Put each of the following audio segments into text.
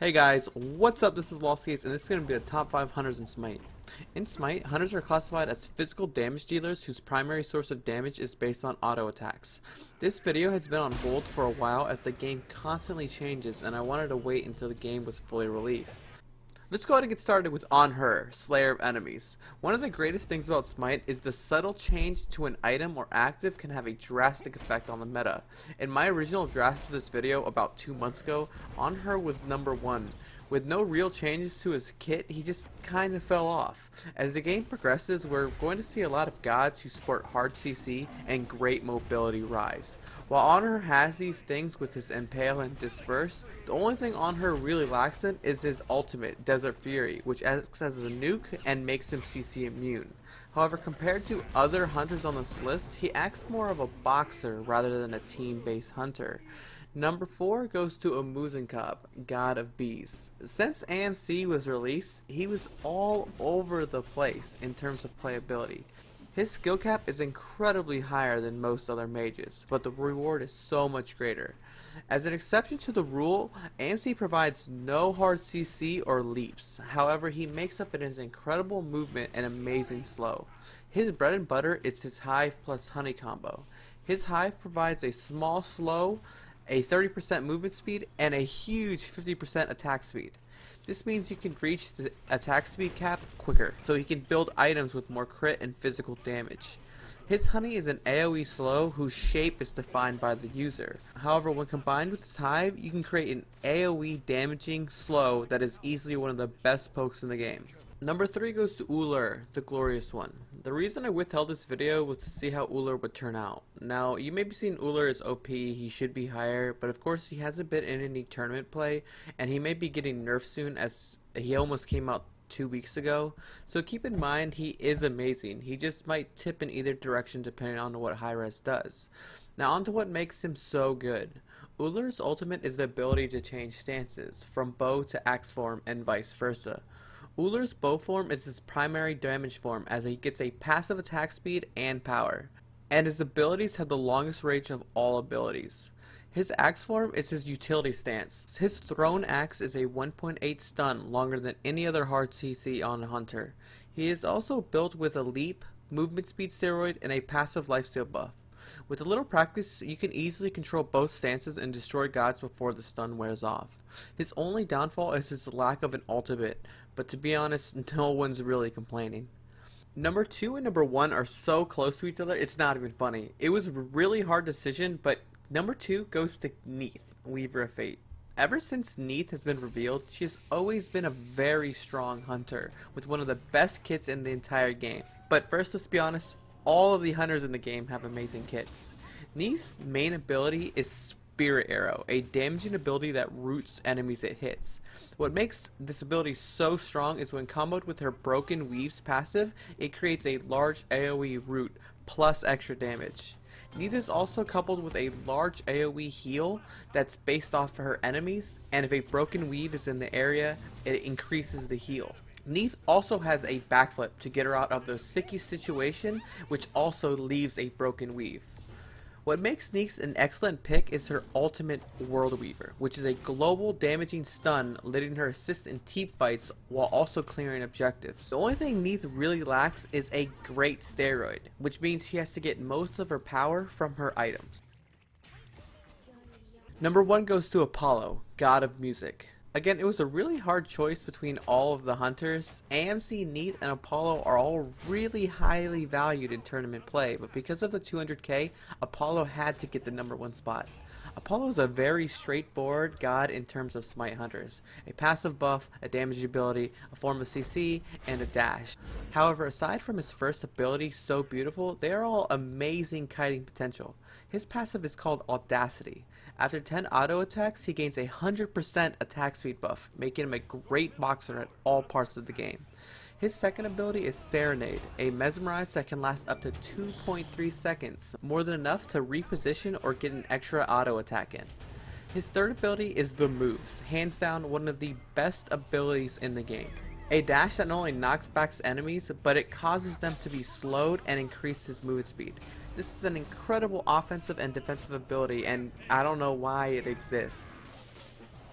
Hey guys, what's up? This is LostCase, and this is going to be the top 5 hunters in Smite. In Smite, hunters are classified as physical damage dealers whose primary source of damage is based on auto attacks. This video has been on hold for a while as the game constantly changes, and I wanted to wait until the game was fully released. Let's go ahead and get started with On Her, Slayer of Enemies. One of the greatest things about Smite is the subtle change to an item or active can have a drastic effect on the meta. In my original draft of this video about 2 months ago, On Her was number 1. With no real changes to his kit, he just kind of fell off. As the game progresses, we're going to see a lot of gods who sport hard CC and great mobility rise. While On Her has these things with his Impale and Disperse, the only thing On Her really lacks in is his ultimate, Desert Fury, which acts as a nuke and makes him CC immune. However, compared to other hunters on this list, he acts more of a boxer rather than a team-based hunter. Number 4 goes to Amuzenkab, God of Bees. Since AMC was released, he was all over the place in terms of playability. His skill cap is incredibly higher than most other mages, but the reward is so much greater. As an exception to the rule, AMC provides no hard CC or leaps. However, he makes up in his incredible movement and amazing slow. His bread and butter is his Hive plus Honey combo. His Hive provides a small slow, a 30% movement speed, and a huge 50% attack speed. This means you can reach the attack speed cap quicker, so you can build items with more crit and physical damage. His Honey is an AoE slow whose shape is defined by the user. However, when combined with his Hive, you can create an AoE damaging slow that is easily one of the best pokes in the game. Number 3 goes to Allure, the Glorious One. The reason I withheld this video was to see how Allure would turn out. Now, you may be seeing Allure as OP, he should be higher, but of course he hasn't been in any tournament play, and he may be getting nerfed soon as he almost came out 2 weeks ago. So keep in mind he is amazing, he just might tip in either direction depending on what high res does. Now on to what makes him so good. Allure's ultimate is the ability to change stances, from bow to axe form and vice versa. Allure's bow form is his primary damage form as he gets a passive attack speed and power, and his abilities have the longest range of all abilities. His axe form is his utility stance. His thrown axe is a 1.8 stun, longer than any other hard CC on a hunter. He is also built with a leap, movement speed steroid, and a passive lifesteal buff. With a little practice, you can easily control both stances and destroy gods before the stun wears off. His only downfall is his lack of an ultimate, but to be honest, no one's really complaining. Number 2 and number 1 are so close to each other, it's not even funny. It was a really hard decision, but number 2 goes to Neath, Weaver of Fate. Ever since Neath has been revealed, she has always been a very strong hunter, with one of the best kits in the entire game. But first, let's be honest, all of the hunters in the game have amazing kits. Neath's main ability is Spirit Arrow, a damaging ability that roots enemies it hits. What makes this ability so strong is when comboed with her Broken Weaves passive, it creates a large AoE root plus extra damage. Neath is also coupled with a large AoE heal that's based off of her enemies, and if a Broken Weave is in the area, it increases the heal. Neath also has a backflip to get her out of the sticky situation, which also leaves a Broken Weave. What makes Neath an excellent pick is her ultimate World Weaver, which is a global damaging stun letting her assist in team fights while also clearing objectives. The only thing Neath really lacks is a great steroid, which means she has to get most of her power from her items. Number 1 goes to Apollo, God of Music. Again, it was a really hard choice between all of the hunters. AMC, Neath, and Apollo are all really highly valued in tournament play, but because of the 200k, Apollo had to get the number 1 spot. Apollo is a very straightforward god in terms of Smite hunters. A passive buff, a damage ability, a form of CC, and a dash. However, aside from his first ability, So Beautiful, they are all amazing kiting potential. His passive is called Audacity. After 10 auto attacks, he gains a 100% attack speed buff, making him a great boxer at all parts of the game. His second ability is Serenade, a mesmerize that can last up to 2.3 seconds, more than enough to reposition or get an extra auto attack in. His third ability is The Moves, hands down one of the best abilities in the game. A dash that not only knocks back enemies, but it causes them to be slowed and increases movement speed. This is an incredible offensive and defensive ability, and I don't know why it exists.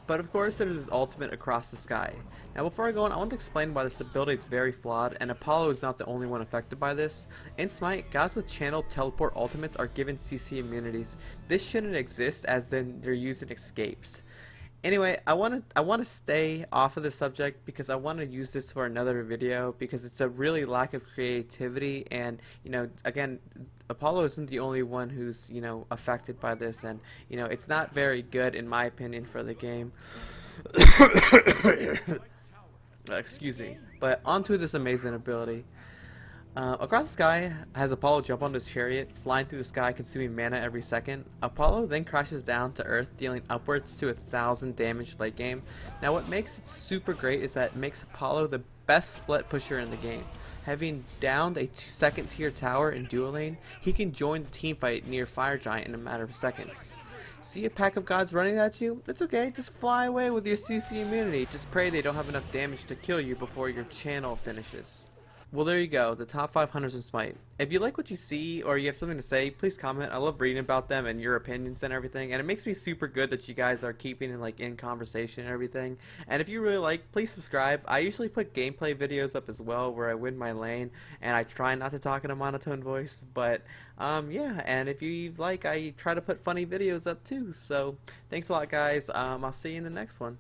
But of course there's his ultimate across the sky. Now before I go on, I want to explain why this ability is very flawed, and Apollo is not the only one affected by this. In Smite, guys with channeled teleport ultimates are given CC immunities. This shouldn't exist, as then they're used in escapes. Anyway, I want to stay off of the subject because I want to use this for another video, because it's a really lack of creativity, and you know, again, Apollo isn't the only one who's, you know, affected by this, and you know, it's not very good in my opinion for the game. Excuse me. But onto this amazing ability. Across the sky has Apollo jump onto his chariot, flying through the sky, consuming mana every second. Apollo then crashes down to Earth, dealing upwards to 1,000 damage late game. Now what makes it super great is that it makes Apollo the best split pusher in the game. Having downed a second tier tower in dual lane, he can join the team fight near Fire Giant in a matter of seconds. See a pack of gods running at you? It's okay, just fly away with your CC immunity. Just pray they don't have enough damage to kill you before your channel finishes. Well, there you go, the top 500s in Smite. If you like what you see, or you have something to say, please comment. I love reading about them and your opinions and everything, and it makes me super good that you guys are keeping in conversation and everything. And if you really like, please subscribe. I usually put gameplay videos up as well where I win my lane, and I try not to talk in a monotone voice, but yeah, and if you like, I try to put funny videos up too. So thanks a lot, guys. I'll see you in the next one.